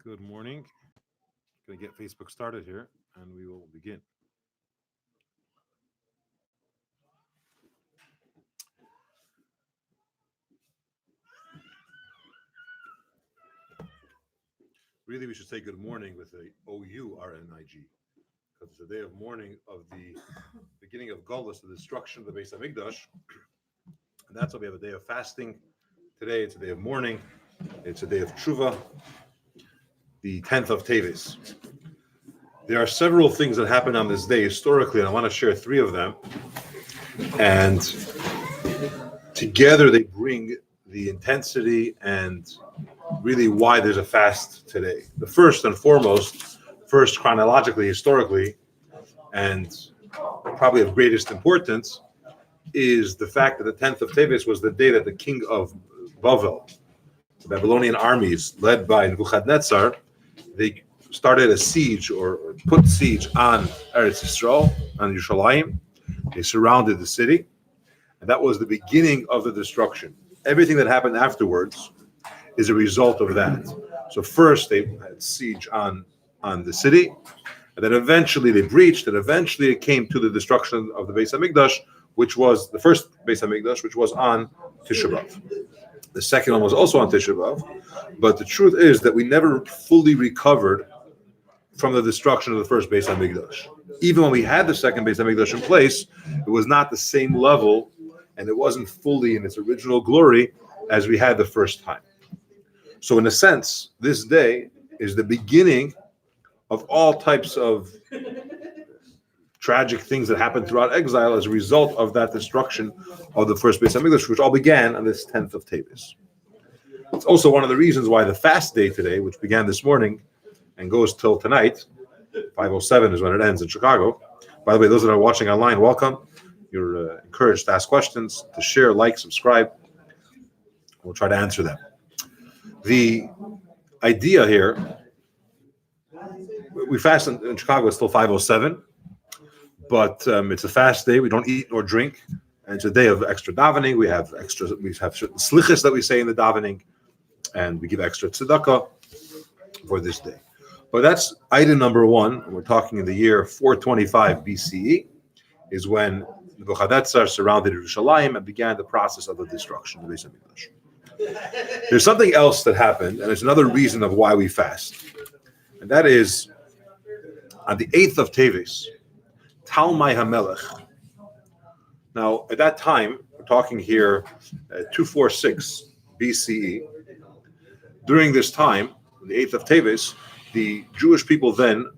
Good morning. Going to get Facebook started here, and we will begin. Really, we should say good morning with a O-U-R-N-I-G, because it's a day of mourning of the beginning of Golus, the destruction of the Beis Hamikdash, and that's why we have a day of fasting. Today, it's a day of mourning. It's a day of Tshuva, the 10th of Teves. There are several things that happen on this day historically, and I want to share three of them. And together they bring the intensity and really why there's a fast today. The first and foremost, first chronologically, historically, and probably of greatest importance, is the fact that the 10th of Teves was the day that the king of Bavel, the Babylonian armies led by Nebuchadnezzar, they started a siege or put siege on Eretz Yisrael, on Yerushalayim. They surrounded the city, and that was the beginning of the destruction. Everything that happened afterwards is a result of that. So first they had siege on the city, and then eventually they breached, and eventually it came to the destruction of the Beis Hamikdash, which was the first Beis Hamikdash, which was on Tisha B'Av. The second one was also on Tisha B'Av, but the truth is that we never fully recovered from the destruction of the first Beis Hamikdash. Even when we had the second Beis Hamikdash in place, it was not the same level, and it wasn't fully in its original glory as we had the first time. So in a sense, this day is the beginning of all types of tragic things that happened throughout exile as a result of that destruction of the first Beis Hamikdash, which all began on this 10th of Teves. It's also one of the reasons why the fast day today, which began this morning and goes till tonight, 5:07 is when it ends in Chicago. By the way, those that are watching online, welcome. You're encouraged to ask questions, to share, like, subscribe. We'll try to answer them. The idea here, we fast in Chicago, it's still 5:07, but it's a fast day. We don't eat nor drink, and it's a day of extra davening. We have certain slichas that we say in the davening, and we give extra tzedakah for this day. But that's item number one. We're talking in the year 425 BCE, is when Nebuchadnezzar surrounded Yerushalayim and began the process of the destruction of the Beis Hamikdash. There's something else that happened, and it's another reason of why we fast. And that is, on the 8th of Teves, Talmai HaMelech. Now, at that time, we're talking here 246 BCE. During this time, the 8th of Teves, the Jewish people then,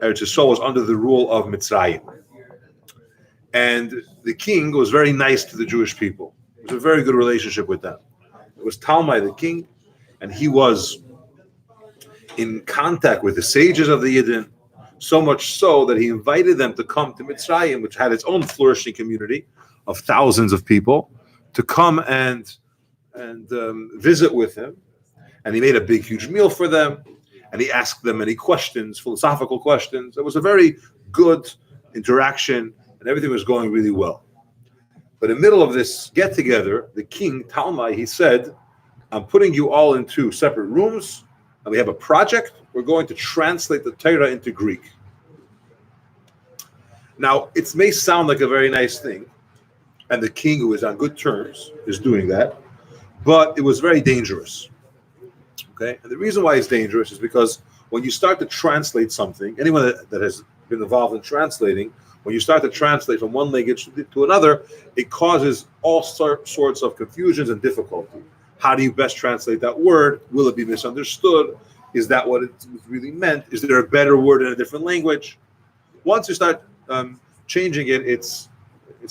Eretz Yisrael, was under the rule of Mitzrayim. And the king was very nice to the Jewish people. It was a very good relationship with them. It was Talmai, the king, and he was in contact with the sages of the Yidden, so much so that he invited them to come to Mitzrayim, which had its own flourishing community of thousands of people, to come and visit with him. And he made a big, huge meal for them. And he asked them many questions, philosophical questions. It was a very good interaction, and everything was going really well. But in the middle of this get-together, the king, Talmai, he said, I'm putting you all into separate rooms, and we have a project. We're going to translate the Torah into Greek. Now, it may sound like a very nice thing, and the king, who is on good terms, is doing that, but it was very dangerous. Okay, and the reason why it's dangerous is because when you start to translate something, anyone that has been involved in translating, when you start to translate from one language to another, it causes all sorts of confusions and difficulty. How do you best translate that word? Will it be misunderstood? Is that what it really meant? Is there a better word in a different language? Once you start changing it, it's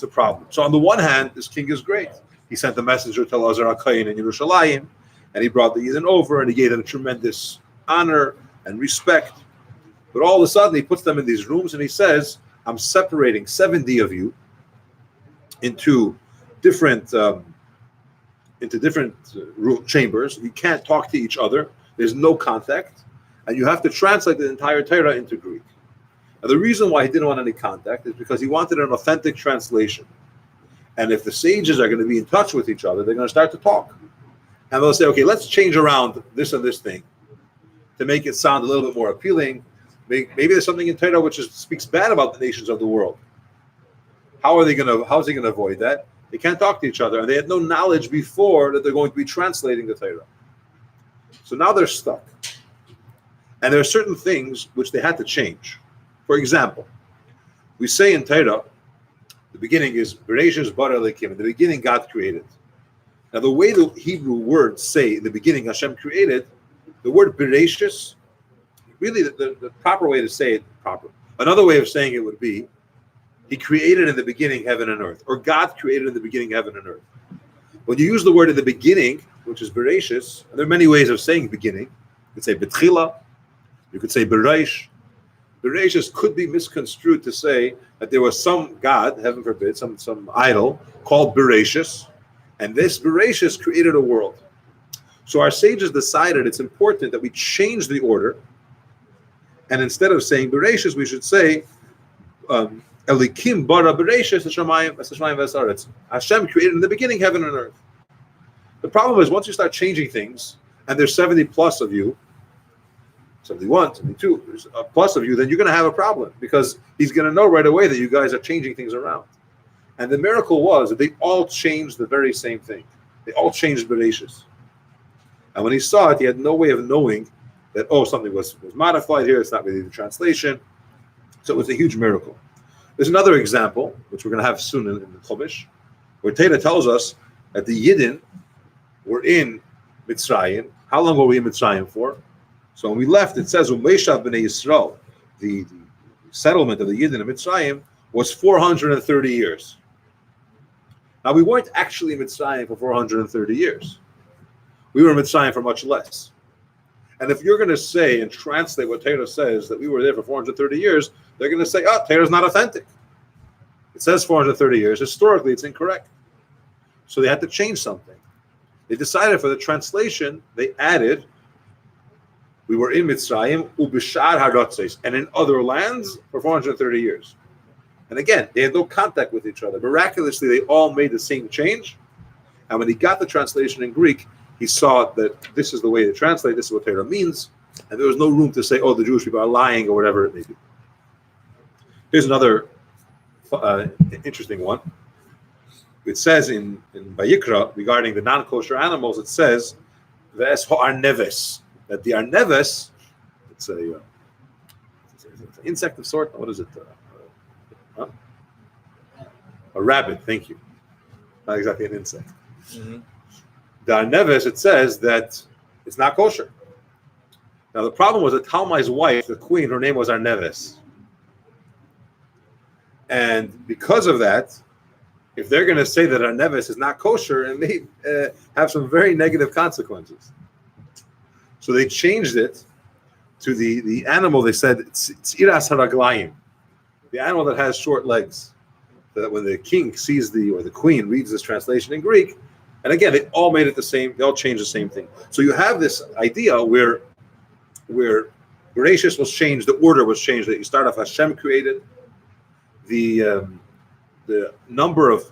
a problem. So on the one hand, this king is great. He sent a messenger to Elazar HaKohen in Yerushalayim, and he brought the Yidden over, and he gave them tremendous honor and respect. But all of a sudden, he puts them in these rooms, and he says, I'm separating 70 of you into different chambers. You can't talk to each other. There's no contact. And you have to translate the entire Torah into Greek. Now, the reason why he didn't want any contact is because he wanted an authentic translation. And if the sages are going to be in touch with each other, they're going to start to talk. And they'll say, okay, let's change around this and this thing to make it sound a little bit more appealing. Maybe there's something in Torah which speaks bad about the nations of the world. How's he going to avoid that? They can't talk to each other, and they had no knowledge before that they're going to be translating the Torah. So now they're stuck. And there are certain things which they had to change. For example, we say in Torah, the beginning is Bereshis bara Elokim. In the beginning, God created. Now, the way the Hebrew words say in the beginning, Hashem created, the word Bereshis, really the proper way to say it, another way of saying it would be, He created in the beginning heaven and earth, or God created in the beginning heaven and earth. When you use the word in the beginning, which is Bereshis, and there are many ways of saying beginning. You could say Betchila, you could say Bereish. Bereshis could be misconstrued to say that there was some God, heaven forbid, some idol called Bereshis, and this Bereshis created a world. So our sages decided it's important that we change the order, and instead of saying Bereshis, we should say Elikim bara Bereshis Hashemayim v'aretz. Hashem created in the beginning heaven and earth. The problem is once you start changing things, and there's 70 plus of you, 71, 72, there's a plus of you, then you're going to have a problem because he's going to know right away that you guys are changing things around. And the miracle was that they all changed the very same thing. They all changed Bereshis. And when he saw it, he had no way of knowing that, something was modified here. It's not really the translation. So it was a huge miracle. There's another example, which we're going to have soon in the Chumash, where Torah tells us that the Yidden were in Mitzrayim. How long were we in Mitzrayim for? So when we left, it says, Umeishav b'nei Yisrael, the settlement of the Yidden in Mitzrayim was 430 years. Now, we weren't actually in Mitzrayim for 430 years. We were in Mitzrayim for much less. And if you're going to say and translate what Torah says, that we were there for 430 years, they're going to say, Torah's not authentic. It says 430 years. Historically, it's incorrect. So they had to change something. They decided for the translation, they added, we were in Mitzrayim, ubishar haratzes, and in other lands for 430 years. And again, they had no contact with each other. Miraculously, they all made the same change. And when he got the translation in Greek, he saw that this is the way to translate, this is what Torah means, and there was no room to say, the Jewish people are lying or whatever it may be. Here's another interesting one. It says in Vayikra, regarding the non-kosher animals, it says, Ves ha'arneves, that the arneves, it's an insect of sort, what is it? A rabbit, thank you. Not exactly an insect. Mm-hmm. The arneves, it says that it's not kosher. Now the problem was that Talmai's wife, the queen, her name was Arneves. And because of that, if they're going to say that Arneves is not kosher, it may have some very negative consequences. So they changed it to the animal. They said it's Iras Haraglayim, the animal that has short legs. That when the king sees or the queen reads this translation in Greek, and again, they all made it the same. They all changed the same thing. So you have this idea where Bereshis was changed, the order was changed. That you start off Hashem created. The number of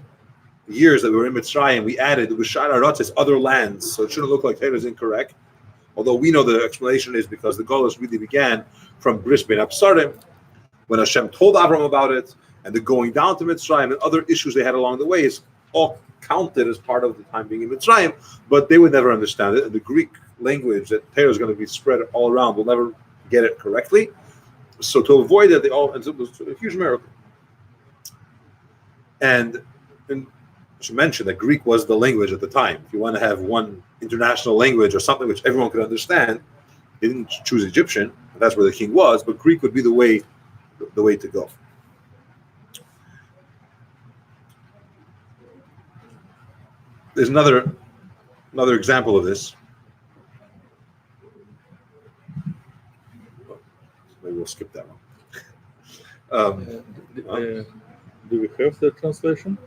years that we were in Mitzrayim, we added B'shar Haratzes, other lands. So it shouldn't look like Torah is incorrect. Although we know the explanation is because the Golus really began from Bris Ben Absarim, when Hashem told Avram about it, and the going down to Mitzrayim and other issues they had along the way is all counted as part of the time being in Mitzrayim, but they would never understand it. And the Greek language that Torah is going to be spread all around will never get it correctly. So to avoid that, it was a huge miracle. And I should mention that Greek was the language at the time. If you want to have one international language or something which everyone could understand, they didn't choose Egyptian. That's where the king was, but Greek would be the way to go. There's another example of this. Maybe we'll skip that one. Do we have the translation?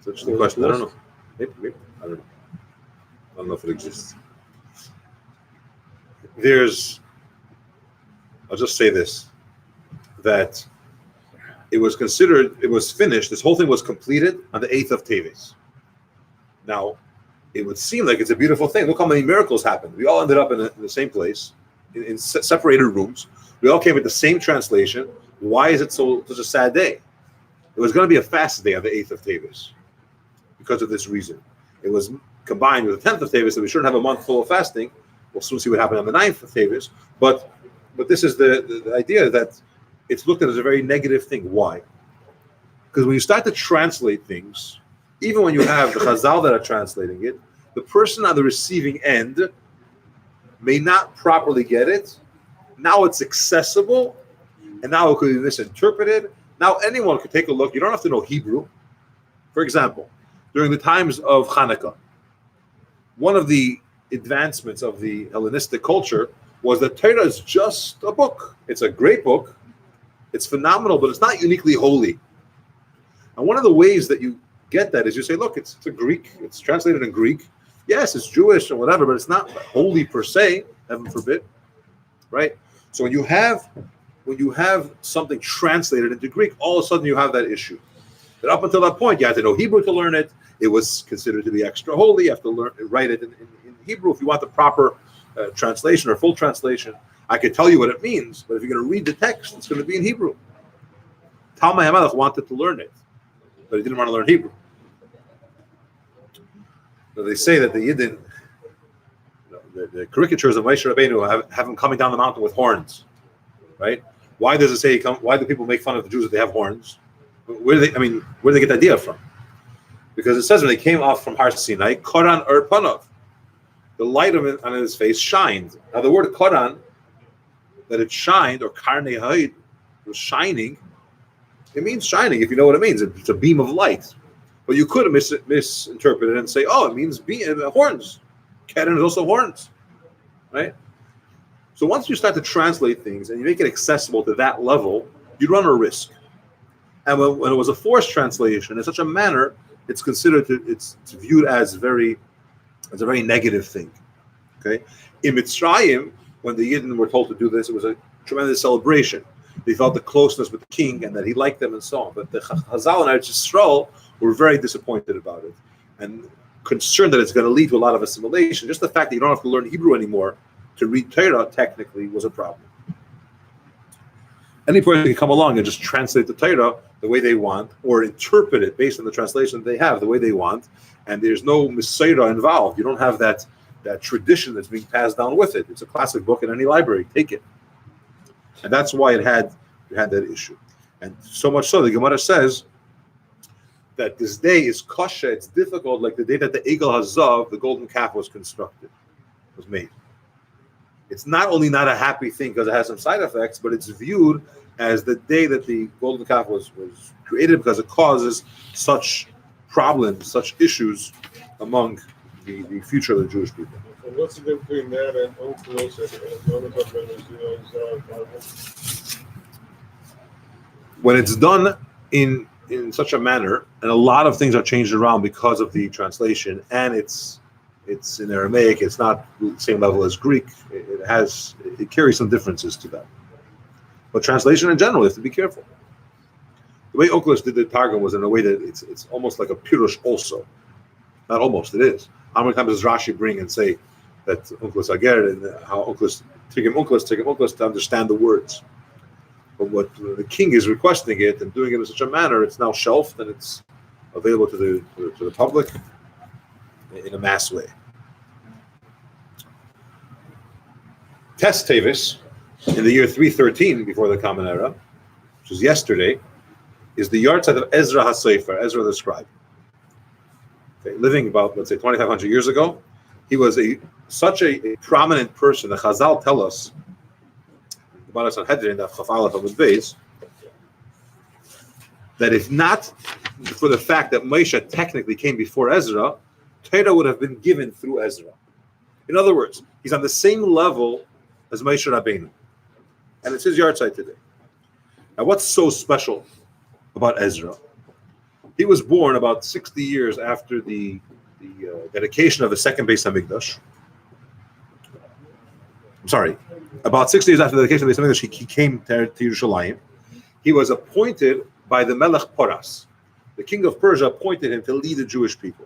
That's the question. I don't know. Maybe. I don't know. I don't know if it exists. I'll just say this, that it was finished, this whole thing was completed on the 8th of Teves. Now, it would seem like it's a beautiful thing. Look how many miracles happened. We all ended up in the same place. separated rooms. We all came with the same translation. Why is it such a sad day? It was going to be a fast day on the 8th of Teves because of this reason. It was combined with the 10th of Teves, so we shouldn't have a month full of fasting. We'll soon see what happened on the 9th of Teves. But this is the idea that it's looked at as a very negative thing. Why? Because when you start to translate things, even when you have the Chazal that are translating it, the person on the receiving end may not properly get it. Now it's accessible, and now it could be misinterpreted. Now anyone could take a look. You don't have to know Hebrew. For example, during the times of Hanukkah, one of the advancements of the Hellenistic culture was that Torah is just a book. It's a great book. It's phenomenal, but it's not uniquely holy. And one of the ways that you get that is you say, look, it's a Greek. It's translated in Greek. Yes, it's Jewish or whatever, but it's not holy per se, heaven forbid, right? So when you have something translated into Greek, all of a sudden you have that issue. But up until that point, you had to know Hebrew to learn it. It was considered to be extra holy. You have to write it in Hebrew if you want the proper translation or full translation. I could tell you what it means, but if you're going to read the text, it's going to be in Hebrew. Talmud HaMelech wanted to learn it, but he didn't want to learn Hebrew. So they say that the Yidden, the caricatures of Moshe Rabbeinu have him coming down the mountain with horns, right? Why does it say why do people make fun of the Jews that they have horns? Where do they get the idea from? Because it says when they came off from Har Sinai, Koran Panav, the light on his face shined. Now the word Koran, that it shined, or Karnei Haid, was shining. It means shining, if you know what it means. It's a beam of light. But you could misinterpret it and say, oh, it means horns. Keren is also horns, right? So once you start to translate things and you make it accessible to that level, you run a risk. And when it was a forced translation in such a manner, it's viewed as a very negative thing. Okay, in Mitzrayim, when the Yidden were told to do this, it was a tremendous celebration. They felt the closeness with the king and that he liked them and so on. But the Chazal and Eretz Yisrael were very disappointed about it and concerned that it's going to lead to a lot of assimilation. Just the fact that you don't have to learn Hebrew anymore to read Torah technically was a problem. Any person can come along and just translate the Torah the way they want, or interpret it based on the translation they have the way they want, and there's no Messiah involved. You don't have that tradition that's being passed down with it. It's a classic book in any library. Take it. And that's why it had that issue. And so much so, the Gemara says that this day is kosher, it's difficult, like the day that the Egel Hazav, the golden calf, was made. It's not only not a happy thing because it has some side effects, but it's viewed as the day that the golden calf was created because it causes such problems, such issues among the future of the Jewish people. And what's the difference between that and Onkelos and when it's done in such a manner, and a lot of things are changed around because of the translation, and it's in Aramaic, it's not the same level as Greek. It carries some differences to that. But translation in general, you have to be careful. The way Onkelos did the Targum was in a way that it's almost like a Pirush also. Not almost, it is. How many times does Rashi bring and say that Onkelos Ager and how Onkelos to understand the words? But what the king is requesting it and doing it in such a manner, it's now shelved and it's available to the public in a mass way. Tes Tevis, in the year 313 before the Common Era, which was yesterday, is the yahrzeit of Ezra HaSefer, Ezra the scribe. Okay, living about, let's say, 2,500 years ago. He was such a prominent person. The Chazal tell us, the Gemara Sanhedrin, Daf Chaf Aleph Amud Beis, that if not for the fact that Moshe technically came before Ezra, Torah would have been given through Ezra. In other words, he's on the same level as Moshe Rabbeinu. And it's his yahrzeit today. Now, what's so special about Ezra? He was born about 60 years after the dedication of the second Beis Hamikdash. I'm sorry, about 60 years after the dedication of the Beis Hamikdash, he came to Yerushalayim. He was appointed by the Melech Poras. The king of Persia appointed him to lead the Jewish people.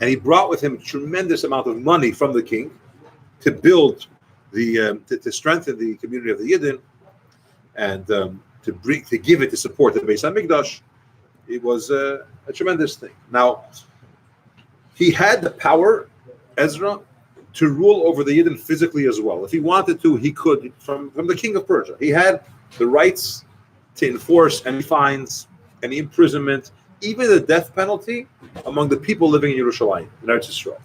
And he brought with him a tremendous amount of money from the king to build to strengthen the community of the Yidden and to give it to support the Beis Hamikdash. It was a tremendous thing. Now, he had the power, Ezra, to rule over the Yidden physically as well. If he wanted to, he could, from the king of Persia. He had the rights to enforce any fines, any imprisonment, even the death penalty among the people living in Yerushalayim, in Eretz Yisrael.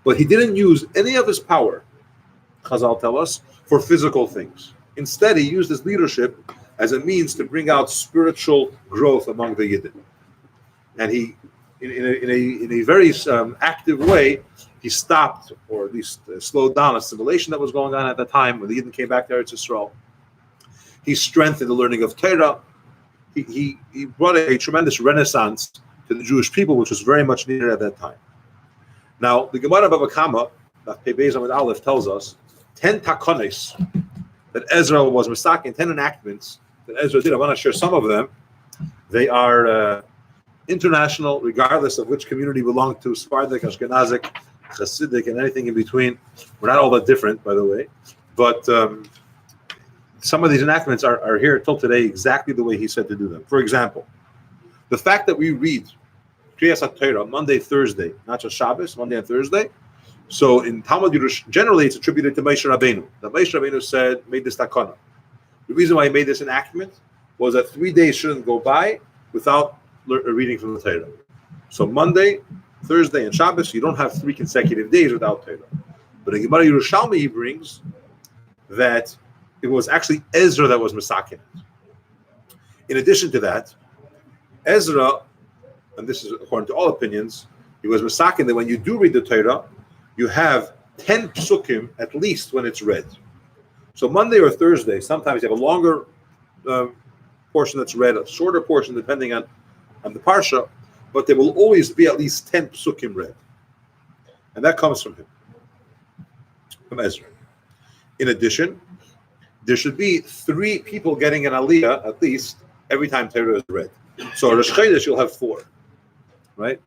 But he didn't use any of his power, Chazal tell us, for physical things. Instead, he used his leadership as a means to bring out spiritual growth among the Yidden. And he, in a very active way, he stopped, or at least slowed down, assimilation that was going on at the time when the Yidden came back to Eretz Yisrael. He strengthened the learning of Torah. He brought a tremendous renaissance to the Jewish people, which was very much needed at that time. Now, the Gemara Bava Kama, that Pei Beis Amud Aleph, tells us 10 takonis that Ezra was masakin, 10 enactments that Ezra did. I want to share some of them. They are international, regardless of which community you belong to, Sephardic, Ashkenazic, Hasidic, and anything in between. We're not all that different, by the way. But some of these enactments are here till today exactly the way he said to do them. For example, the fact that we read Kriyas HaTorah Monday, Thursday, not just Shabbos, Monday and Thursday. So in Talmud Yerush, generally it's attributed to Moshe Rabbeinu. That Moshe Rabbeinu said, made this takana. The reason why he made this enactment was that 3 days shouldn't go by without reading from the Torah. So Monday, Thursday, and Shabbos, you don't have 3 consecutive days without Torah. But in Gemara Yerushalmi, he brings that it was actually Ezra that was masakin. In addition to that, Ezra, and this is according to all opinions, he was masakin that when you do read the Torah, you have 10 psukim at least when it's read. So Monday or Thursday, sometimes you have a longer portion that's read, a shorter portion depending on the parsha, but there will always be at least 10 psukim read. And that comes from him, from Ezra. In addition, there should be 3 people getting an aliyah at least every time Torah is read. So Rosh Chodesh you'll have 4, right?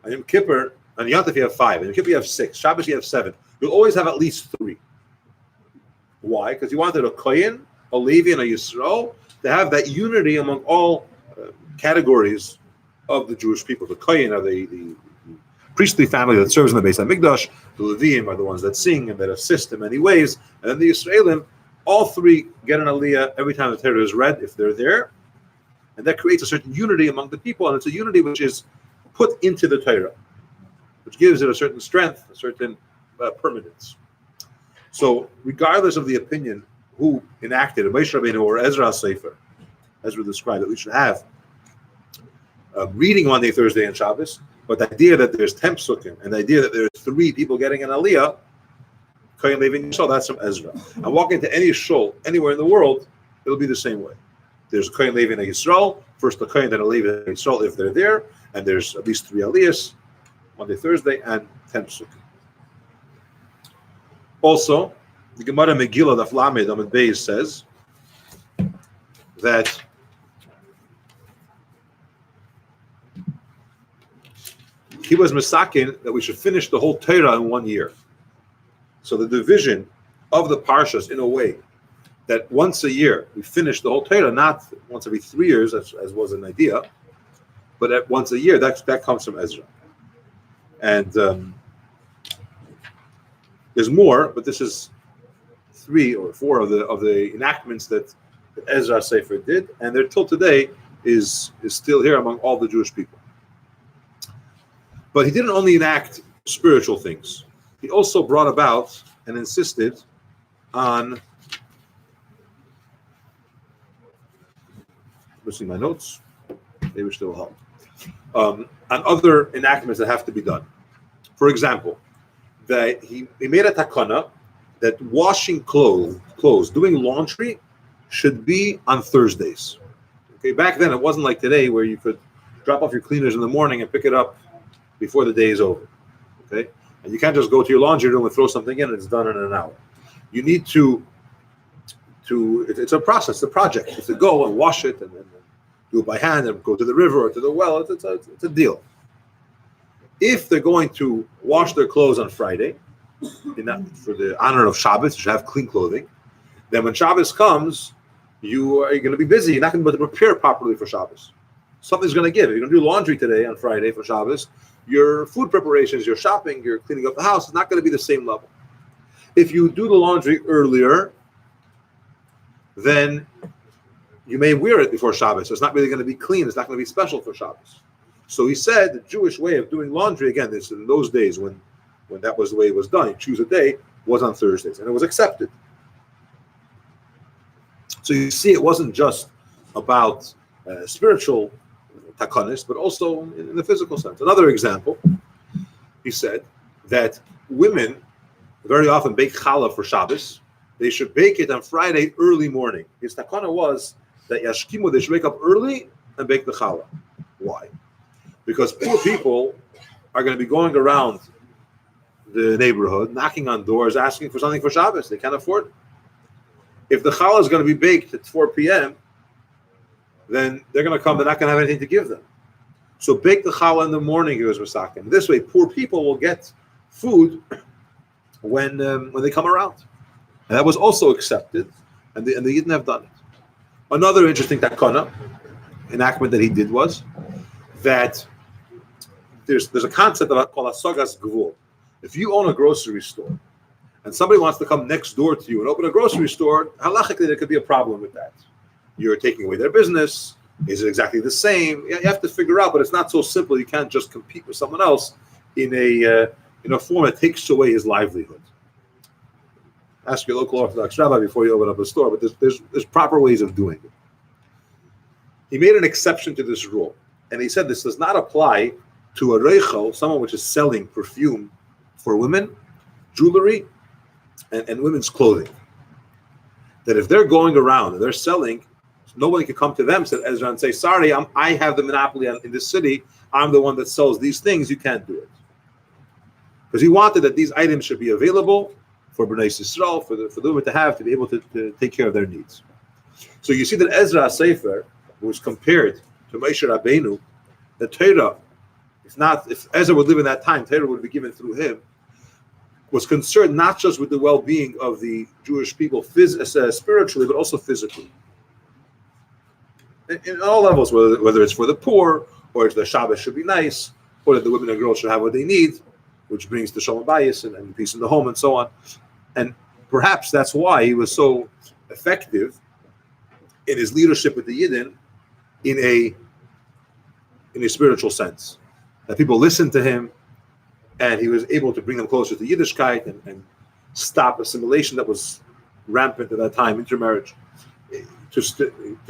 On Yom Kippur, on Yom Tov you have 5, on Yom Kippur you have 6, Shabbos you have 7. You'll always have at least 3. Why? Because you wanted a Kohen, a Levi, and a Yisrael to have that unity among all categories of the Jewish people. The Kohen are the priestly family that serves in the Beis Hamikdash. The Leviim are the ones that sing and that assist in many ways. And then the Yisraelim, all 3 get an aliyah every time the Torah is read, if they're there. And that creates a certain unity among the people, and it's a unity which is put into the Torah, which gives it a certain strength, a certain permanence. So, regardless of the opinion who enacted it, Moshe Rabbeinu or Ezra Sefer, Ezra described that we should have reading Monday, Thursday, and Shabbos, but the idea that there's 10 psukim, and the idea that there's 3 people getting an aliyah, Kohen, Levi, and Yisrael, that's from Ezra. And walk into any shul anywhere in the world, it'll be the same way. There's a Kohen, Levi, and a Yisrael, first a Kohen, then a Levi, and a Yisrael if they're there, and there's at least 3 aliyahs, Monday, Thursday, and 10 psukim. Also, the Gemara Megillah, the Lamed Amud Beis says that he was masakin that we should finish the whole Torah in 1 year. So the division of the parshas in a way that once a year we finish the whole Torah, not once every 3 years, as was an idea, but at once a year. That comes from Ezra. And there's more, but this is 3 or 4 of the enactments that Ezra Sefer did, and they're till today is still here among all the Jewish people. But he didn't only enact spiritual things. He also brought about and insisted on, missing my notes, maybe still will help, on other enactments that have to be done. For example, that he made a takana that washing clothes, doing laundry should be on Thursdays. Okay, back then it wasn't like today where you could drop off your cleaners in the morning and pick it up before the day is over. Okay, and you can't just go to your laundry room and throw something in and it's done in an hour. You need to it's a process, a project. You have to go and wash it and do it by hand and go to the river or to the well. It's a deal. If they're going to wash their clothes on Friday, for the honor of Shabbos, you should have clean clothing. Then when Shabbos comes, you are going to be busy. You're not going to be able to prepare properly for Shabbos. Something's going to give. If you're going to do laundry today on Friday for Shabbos, your food preparations, your shopping, your cleaning up the house is not going to be the same level. If you do the laundry earlier, then you may wear it before Shabbos. So it's not really going to be clean. It's not going to be special for Shabbos. So he said the Jewish way of doing laundry, again, this in those days when that was the way it was done, you choose a day, was on Thursdays, and it was accepted. So you see, it wasn't just about spiritual takonis, but also in the physical sense. Another example, he said that women very often bake challah for Shabbos. They should bake it on Friday early morning. His takana was that yashkimu, they should wake up early and bake the challah. Why? Because poor people are going to be going around the neighborhood, knocking on doors, asking for something for Shabbos. They can't afford it. If the challah is going to be baked at 4 p.m., then they're going to come, they're not going to have anything to give them. So bake the challah in the morning, he was masakin. This way, poor people will get food when they come around. And that was also accepted, and they didn't have done it. Another interesting takana, enactment that he did was that there's a concept called asagas gvul. If you own a grocery store and somebody wants to come next door to you and open a grocery store, halachically there could be a problem with that. You're taking away their business. Is it exactly the same? You have to figure out, but it's not so simple. You can't just compete with someone else in a form that takes away his livelihood. Ask your local Orthodox rabbi before you open up a store, but there's proper ways of doing it. He made an exception to this rule, and he said this does not apply to a reichel, someone which is selling perfume for women, jewelry, and women's clothing. That if they're going around and they're selling, nobody can come to them, said Ezra, and say, sorry, I have the monopoly in this city. I'm the one that sells these things. You can't do it. Because he wanted that these items should be available for Bnei Yisrael, for the women to be able to take care of their needs. So you see that Ezra Sefer was compared to Moshe Rabbeinu. The Torah, if Ezra would live in that time, Torah would be given through him, was concerned not just with the well-being of the Jewish people spiritually, but also physically. In all levels, whether it's for the poor, or if the Shabbos should be nice, or that the women and girls should have what they need, which brings the Shalom Bayis and peace in the home and so on. And perhaps that's why he was so effective in his leadership with the Yidden in a spiritual sense. That people listened to him, and he was able to bring them closer to Yiddishkeit and stop assimilation that was rampant at that time, intermarriage, to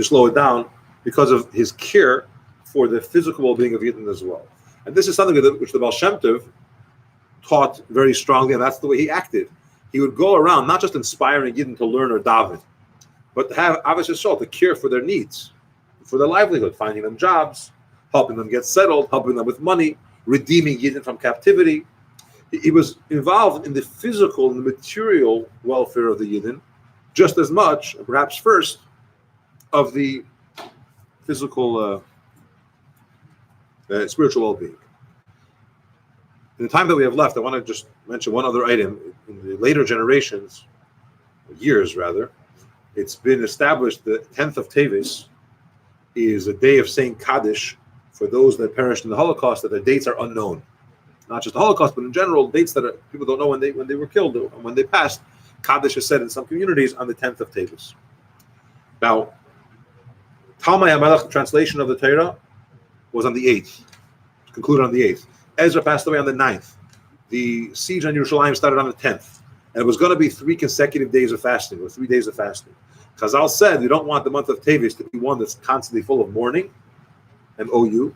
slow it down because of his care for the physical well-being of Yidden as well. And this is something which the Baal Shem Tov taught very strongly, and that's the way he acted. He would go around not just inspiring Yidden to learn or daven, but to have Avos Yisrael to care for their needs, for their livelihood, finding them jobs, helping them get settled, helping them with money, redeeming Yidden from captivity. He was involved in the physical and the material welfare of the Yidden just as much, and perhaps first, of the physical, spiritual well-being. In the time that we have left, I want to just mention one other item. In the later generations, years rather, it's been established that 10th of Teves is a day of saying Kaddish for those that perished in the Holocaust, that the dates are unknown. Not just the Holocaust, but in general, dates that people don't know when they were killed and when they passed. Kaddish is said in some communities on the 10th of Teves. Now, Talmai HaMelech, the translation of the Torah, was on the 8th, concluded on the 8th. Ezra passed away on the 9th. The siege on Yerushalayim started on the 10th. And it was going to be 3 consecutive days of fasting, or 3 days of fasting. Chazal said you don't want the month of Teves to be one that's constantly full of mourning, M-O-U.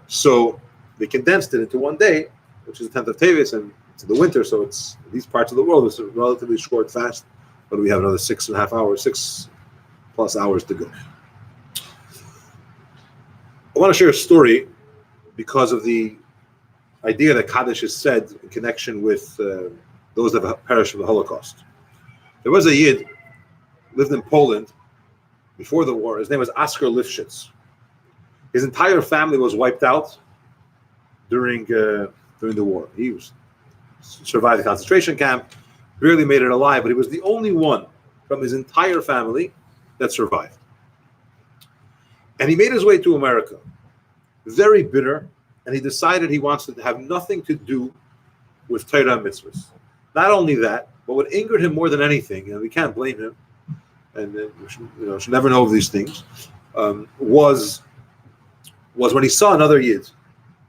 So they condensed it into one day, which is the 10th of Teves, and it's in the winter, so it's in these parts of the world, it's a relatively short fast. But we have another 6.5 hours, 6+ hours to go. I want to share a story because of the idea that Kaddish is said in connection with those that have perished in the Holocaust. There was a Yid, lived in Poland before the war. His name was Oskar Lifshitz. His entire family was wiped out during the war. He was survived the concentration camp, barely made it alive, but he was the only one from his entire family that survived. And he made his way to America, very bitter, and he decided he wants to have nothing to do with Torah and mitzvahs. Not only that, but what angered him more than anything, and we can't blame him, and we should never know of these things, was when he saw another Yid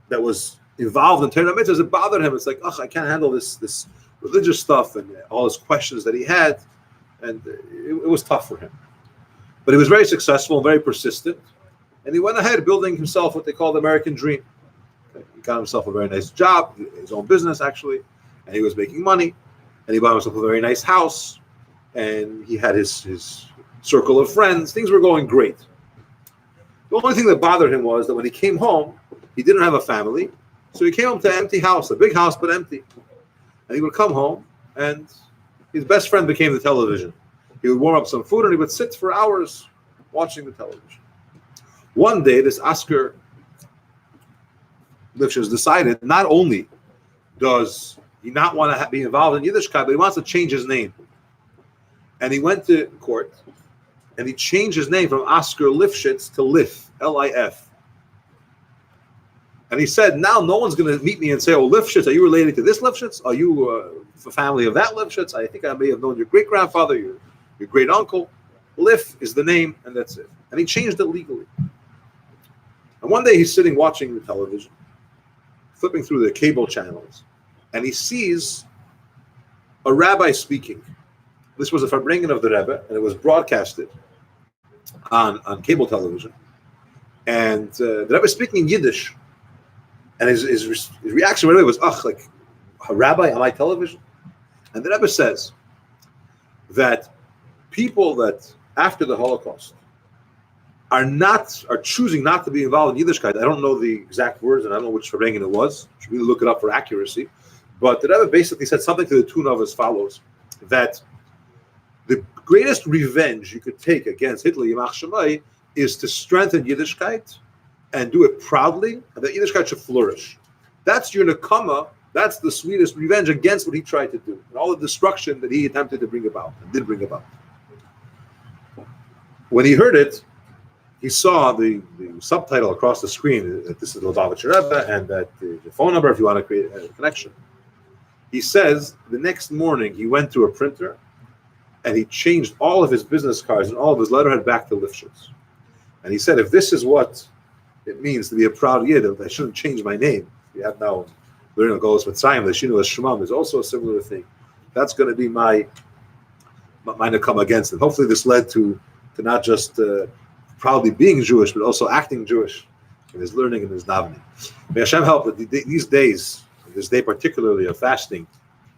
that was involved in Torah and mitzvahs. It bothered him. It's like, I can't handle this religious stuff and all his questions that he had, and it was tough for him. But he was very successful and very persistent, and he went ahead building himself what they call the American dream. He got himself a very nice job, his own business actually, and he was making money, and he bought himself a very nice house, and he had his circle of friends. Things were going great. The only thing that bothered him was that when he came home, he didn't have a family, so he came home to an empty house, a big house but empty. And he would come home, and his best friend became the television. He would warm up some food, and he would sit for hours watching the television. One day, this Oscar Lifshitz decided not only does he not want to be involved in Yiddishkeit, but he wants to change his name. And he went to court, and he changed his name from Oscar Lifshitz to Lif, L-I-F. And he said, now no one's going to meet me and say, oh, Lifshitz, are you related to this Lifshitz? Are you a family of that Lifshitz? I think I may have known your great-grandfather, your great-uncle. Lif is the name, and that's it. And he changed it legally. And one day he's sitting watching the television, flipping through the cable channels, and he sees a rabbi speaking. This was a Farbrengen of the Rebbe, and it was broadcasted on cable television. And the Rebbe speaking in Yiddish, and his reaction right away was, like a rabbi on my television? And the Rebbe says that people that after the Holocaust are choosing not to be involved in Yiddishkeit. I don't know the exact words, and I don't know which Farbrengen it was. I should really look it up for accuracy. But the Rebbe basically said something to the tune of as follows, that the greatest revenge you could take against Hitler, Yimach Shemai, is to strengthen Yiddishkeit and do it proudly, and that Yiddishkeit should flourish. That's your Nakama. That's the sweetest revenge against what he tried to do, and all the destruction that he attempted to bring about, and did bring about. When he heard it, he saw the subtitle across the screen that this is Lubavitcher Rebbe, and that the phone number if you want to create a connection. He says the next morning he went to a printer and he changed all of his business cards and all of his letterhead back to Lifshitz. And he said, if this is what it means to be a proud Yid, I shouldn't change my name. We have now learning Golos Mitzrayim, the Shinu Shemam is also a similar thing. That's going to be my Nakam against it. Hopefully this led to not just proudly being Jewish, but also acting Jewish in his learning and his davening. May Hashem help that these days, this day particularly of fasting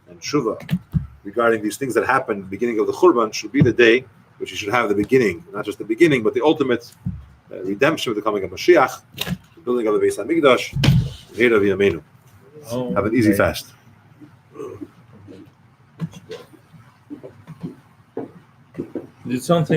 and tshuva, regarding these things that happened at the beginning of the Churban, should be the day which you should have the beginning, not just the beginning, but the ultimate redemption of the coming of Mashiach, the building of the Beis HaMikdash, the Eid of Yameinu. Have an easy fast. Did something